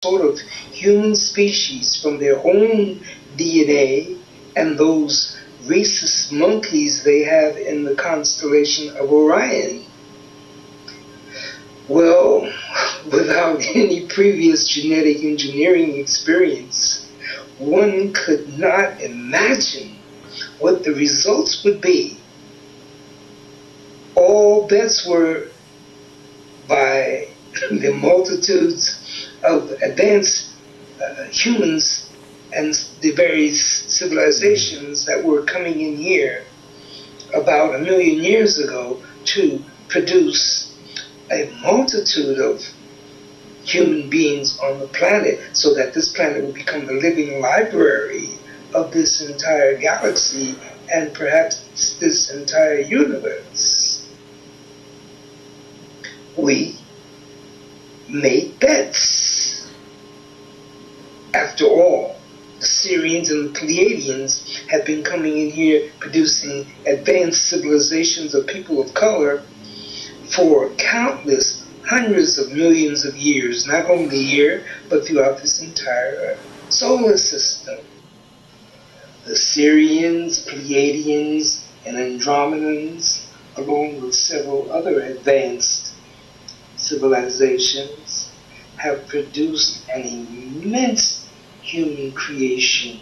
sort of human species from their own DNA and those rhesus monkeys they have in the constellation of Orion. Well, without any previous genetic engineering experience, one could not imagine what the results would be. All bets were by the multitudes of advanced humans and the various civilizations that were coming in here about 1,000,000 years ago to produce a multitude of human beings on the planet so that this planet would become the living library of this entire galaxy and perhaps this entire universe. We made bets. After all, the Syrians and the Pleiadians have been coming in here producing advanced civilizations of people of color for countless hundreds of millions of years, not only here, but throughout this entire solar system. The Syrians, Pleiadians, and Andromedans, along with several other advanced civilizations, have produced an immense human creation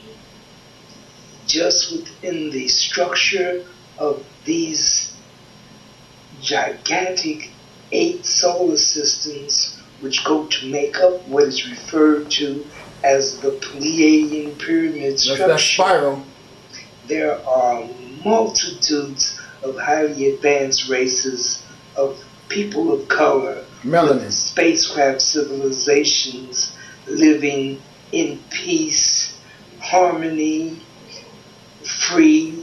just within the structure of these gigantic 8 solar systems, which go to make up what is referred to as the Pleiadian pyramid structure. That's that spiral. There are multitudes of highly advanced races of people of color, melanin, spacecraft civilizations living in peace, harmony, free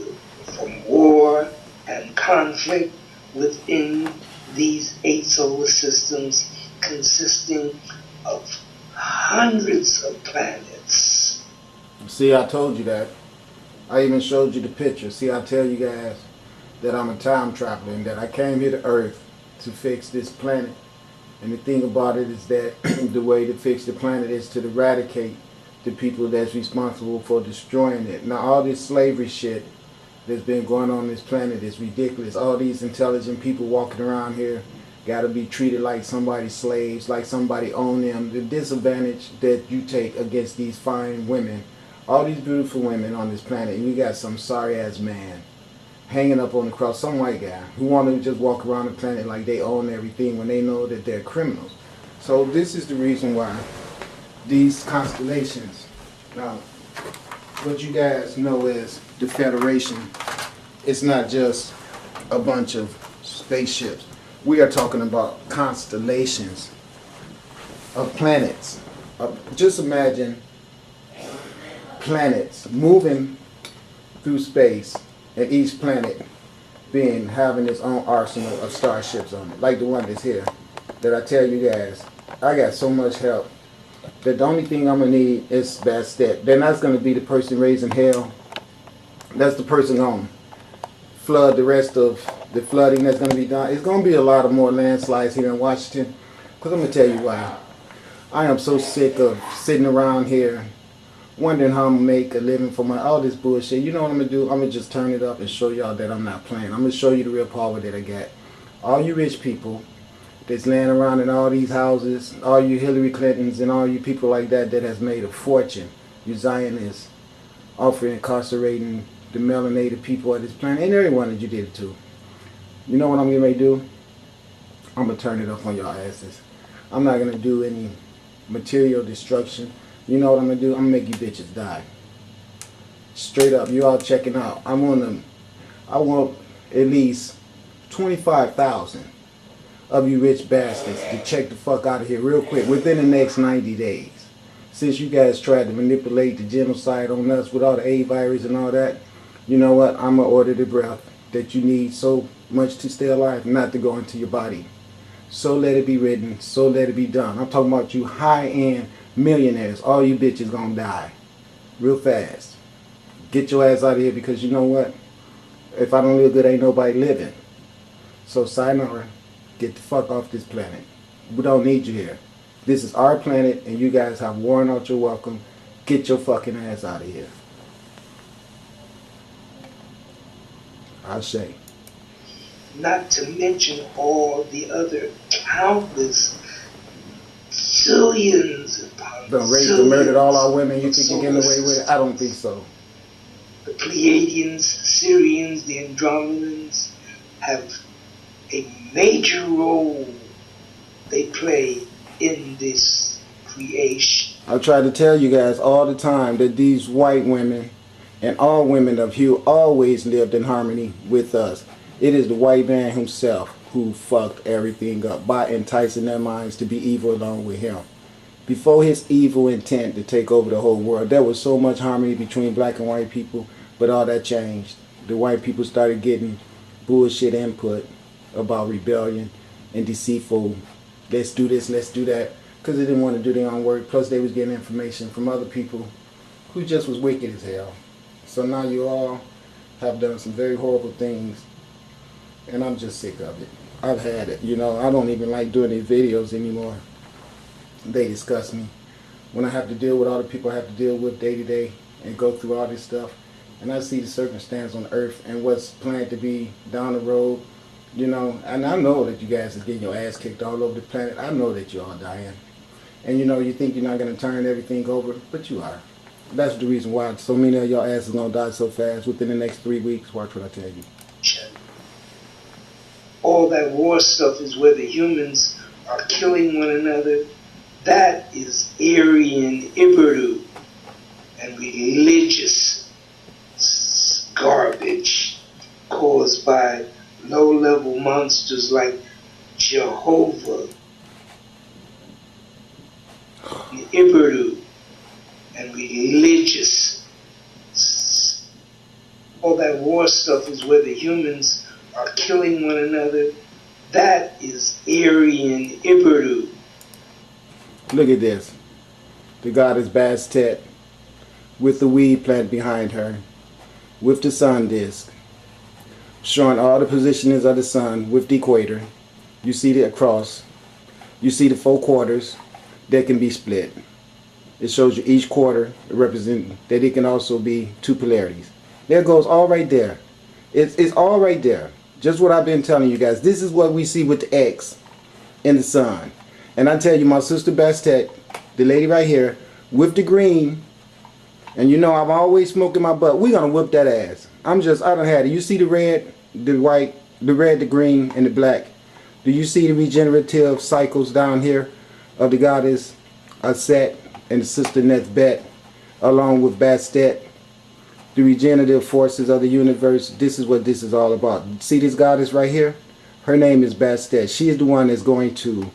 from war and conflict within these 8 solar systems consisting of hundreds of planets. See, I told you that. I even showed you the picture. See, I tell you guys that I'm a time traveler and that I came here to Earth to fix this planet. And the thing about it is that the way to fix the planet is to eradicate the people that's responsible for destroying it. Now, all this slavery shit that's been going on this planet is ridiculous. All these intelligent people walking around here got to be treated like somebody's slaves, like somebody own them. The disadvantage that you take against these fine women, all these beautiful women on this planet, and you got some sorry-ass man hanging up on the cross, some white guy who want to just walk around the planet like they own everything when they know that they're criminals. So this is the reason why these constellations, now what you guys know is the Federation, it's not just a bunch of spaceships. We are talking about constellations of planets. Just imagine planets moving through space and each planet having its own arsenal of starships on it, like the one that's here. That I tell you guys, I got so much help that the only thing I'm gonna need is that step. Then that's gonna be the person raising hell. That's the person gonna flood the rest of the flooding that's gonna be done. It's gonna be a lot of more landslides here in Washington. Cause I'm gonna tell you why. I am so sick of sitting around here wondering how I'm gonna make a living for all this bullshit. You know what I'm gonna do? I'm gonna just turn it up and show y'all that I'm not playing. I'm gonna show you the real power that I got. All you rich people that's laying around in all these houses, all you Hillary Clintons and all you people like that that has made a fortune, you Zionists, offering incarcerating the melanated people of this planet, and everyone that you did it to. You know what I'm getting ready to do? I'm gonna turn it up on y'all asses. I'm not gonna do any material destruction. You know what I'm gonna do? I'm gonna make you bitches die. Straight up, you all checking out. I want at least 25,000 of you rich bastards to check the fuck out of here real quick within the next 90 days. Since you guys tried to manipulate the genocide on us with all the A virus and all that, you know what? I'm gonna order the breath that you need so much to stay alive, not to go into your body. So let it be written, so let it be done. I'm talking about you high-end millionaires. All you bitches gonna die real fast. Get your ass out of here, because you know what? If I don't live good, ain't nobody living. So sayonara, get the fuck off this planet. We don't need you here. This is our planet, and you guys have worn out your welcome. Get your fucking ass out of here. I say. Not to mention all the other countless zillions upon The raped and murdered all our women. You think you're getting away with it? I don't think so. The Pleiadians, Syrians, the Andromedans have a major role they play in this creation. I try to tell you guys all the time that these white women and all women of hue always lived in harmony with us. It is the white man himself who fucked everything up by enticing their minds to be evil along with him. Before his evil intent to take over the whole world, there was so much harmony between black and white people, but all that changed. The white people started getting bullshit input about rebellion and deceitful, let's do this, let's do that, because they didn't want to do their own work. Plus they was getting information from other people who just was wicked as hell. So now you all have done some very horrible things, and I'm just sick of it. I've had it. You know, I don't even like doing these videos anymore. They disgust me. When I have to deal with all the people I have to deal with day to day and go through all this stuff, and I see the circumstance on Earth and what's planned to be down the road, you know, and I know that you guys are getting your ass kicked all over the planet. I know that you're all dying. And you know, you think you're not going to turn everything over, but you are. That's the reason why so many of your asses going to die so fast within the next 3 weeks. Watch what I tell you. All that war stuff is where the humans are killing one another. That is Aryan Iberu and religious garbage caused by low-level monsters like Jehovah, Iberu, and religious. All that war stuff is where the humans are killing one another. That is Aryan Iberu. Look at this. The goddess Bastet with the weed plant behind her, with the sun disk, showing all the positionings of the sun with the equator. You see the cross. You see the 4 quarters that can be split. It shows you each quarter represent that it can also be 2 polarities. There goes all right there. It's all right there. Just what I've been telling you guys. This is what we see with the X in the sun. And I tell you, my sister Bastet, the lady right here, with the green, and you know I'm always smoking my butt. We're going to whip that ass. I done had it. You see the red, the white, the red, the green, and the black. Do you see the regenerative cycles down here of the goddess Aset and the sister Nephbet, along with Bastet? The regenerative forces of the universe. This is what this is all about. See this goddess right here? Her name is Bastet. She is the one that's going to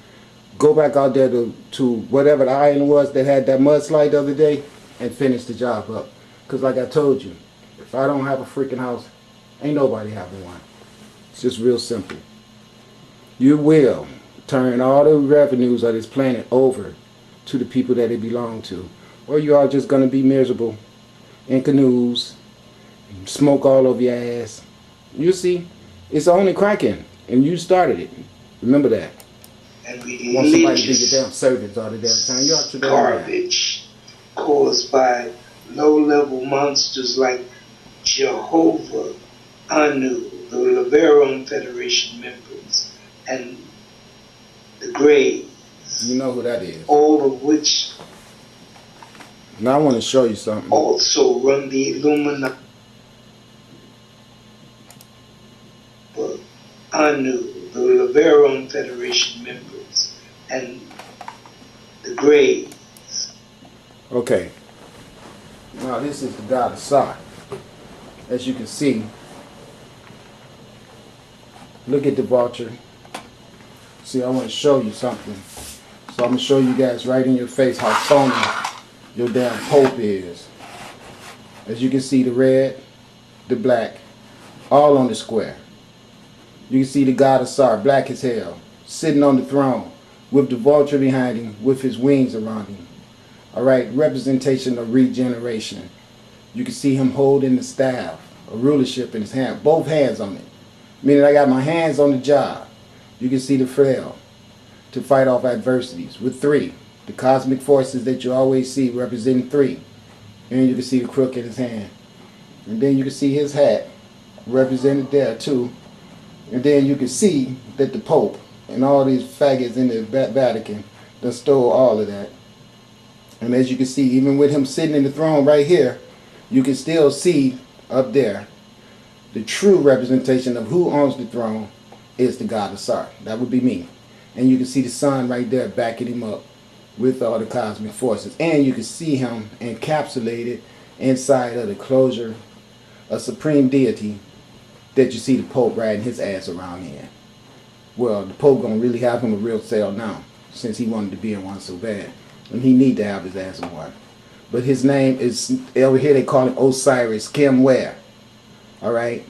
go back out there to whatever the island was that had that mudslide the other day and finish the job up. Because like I told you, if I don't have a freaking house, ain't nobody having one. It's just real simple. You will turn all the revenues of this planet over to the people that it belong to. Or you are just going to be miserable in canoes, smoke all over your ass. You see, it's only cracking, and you started it. Remember that. And Want somebody to be your damn servants all the damn time. You ought to garbage caused by low-level monsters like Jehovah, Anu, the Laveron Federation members, and the Greys. You know who that is. All of which now I want to show you something. Also run the Illuminati. Anu, the Laveron Federation members, and the Greys. Okay. Now this is the god of Sa. As you can see, look at the vulture. See, I want to show you something. So I'm going to show you guys right in your face how phony your damn Pope is. As you can see, the red, the black, all on the square. You can see the god of Sa, black as hell, sitting on the throne with the vulture behind him, with his wings around him. Alright, representation of regeneration. You can see him holding the staff, a rulership in his hand, both hands on it. Meaning I got my hands on the job. You can see the flail to fight off adversities with 3. The cosmic forces that you always see representing 3. And you can see the crook in his hand. And then you can see his hat represented there too. And then you can see that the Pope and all these faggots in the Vatican done stole all of that. And as you can see, even with him sitting in the throne right here, you can still see up there the true representation of who owns the throne is the God of Sar. That would be me. And you can see the sun right there backing him up with all the cosmic forces. And you can see him encapsulated inside of the closure of supreme deity that you see the Pope riding his ass around in. Well, the Pope gonna really have him a real cell now, since he wanted to be in one so bad. And he need to have his ass in one. But his name is, over here they call him Osiris Kemware. Alright?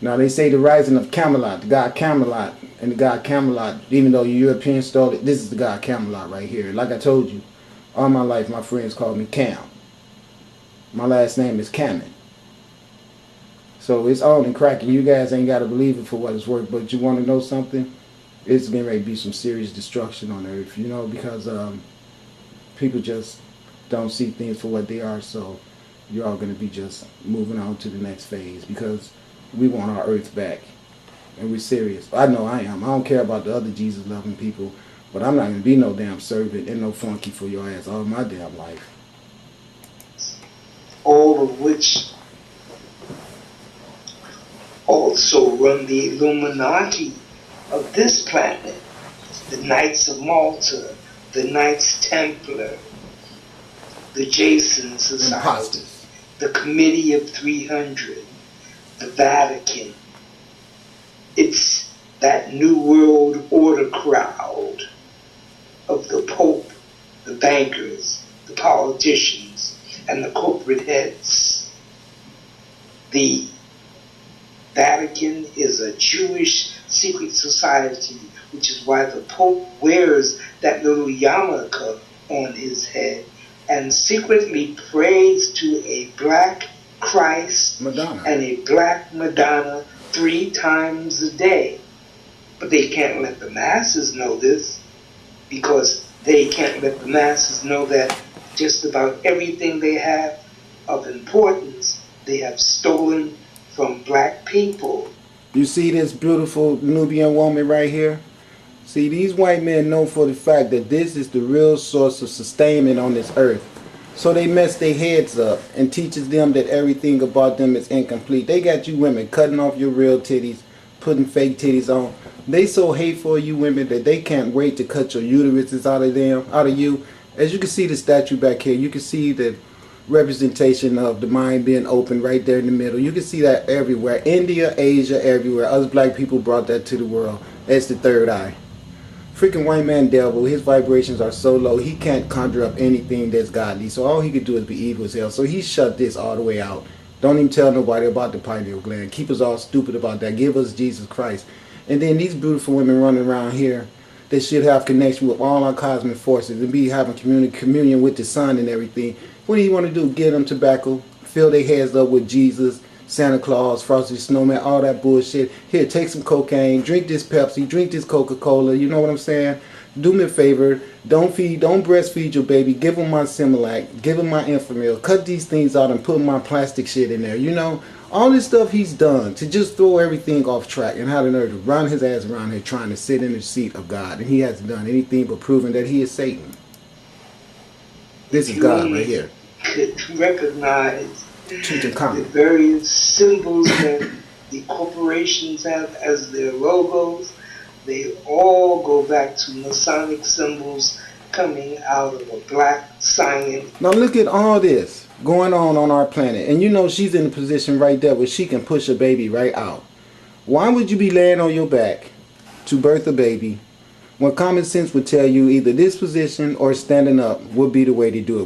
Now they say the rising of Camelot, the god Camelot, and the god Camelot, even though you Europeans stole it, this is the god Camelot right here. Like I told you, all my life my friends called me Cam. My last name is Cameron. So it's on and cracking. You guys ain't got to believe it for what it's worth, but you want to know something? It's getting ready to be some serious destruction on Earth, you know, because people just don't see things for what they are, so you're all going to be just moving on to the next phase because we want our Earth back, and we're serious. I know I am. I don't care about the other Jesus-loving people, but I'm not going to be no damn servant and no flunky for your ass all my damn life. All of which also run the Illuminati of this planet, the Knights of Malta, the Knights Templar, the Jason Society, Imposters. The Committee of 300, the Vatican. It's that New World Order crowd of the Pope, the bankers, the politicians, and the corporate heads. The Vatican is a Jewish secret society, which is why the Pope wears that little yarmulke on his head and secretly prays to a black Christ Madonna and a black Madonna 3 times a day. But they can't let the masses know this, because they can't let the masses know that just about everything they have of importance they have stolen from black people. You see this beautiful Nubian woman right here? See, these white men know for the fact that this is the real source of sustainment on this earth. So they mess their heads up and teaches them that everything about them is incomplete. They got you women cutting off your real titties, putting fake titties on. They so hateful of you women that they can't wait to cut your uteruses out of you. As you can see the statue back here, you can see the representation of the mind being open right there in the middle. You can see that everywhere. India, Asia, everywhere. Us black people brought that to the world. That's the third eye. Freaking white man devil, his vibrations are so low, he can't conjure up anything that's godly. So all he could do is be evil as hell. So he shut this all the way out. Don't even tell nobody about the pineal gland. Keep us all stupid about that. Give us Jesus Christ. And then these beautiful women running around here, they should have connection with all our cosmic forces and be having communion with the sun and everything. What do you want to do? Give them tobacco, fill their heads up with Jesus, Santa Claus, Frosty Snowman, all that bullshit. Here, take some cocaine, drink this Pepsi, drink this Coca-Cola, you know what I'm saying? Do me a favor, don't breastfeed your baby, give them my Similac, give them my Enfamil, cut these things out and put my plastic shit in there, you know? All this stuff he's done to just throw everything off track and have the nerve to run his ass around here trying to sit in the seat of God, and he hasn't done anything but proven that he is Satan. This is God right here. Could recognize the various symbols that the corporations have as their logos. They all go back to Masonic symbols coming out of a black science. Now look at all this going on our planet. And you know she's in a position right there where she can push a baby right out. Why would you be laying on your back to birth a baby when common sense would tell you either this position or standing up would be the way to do it?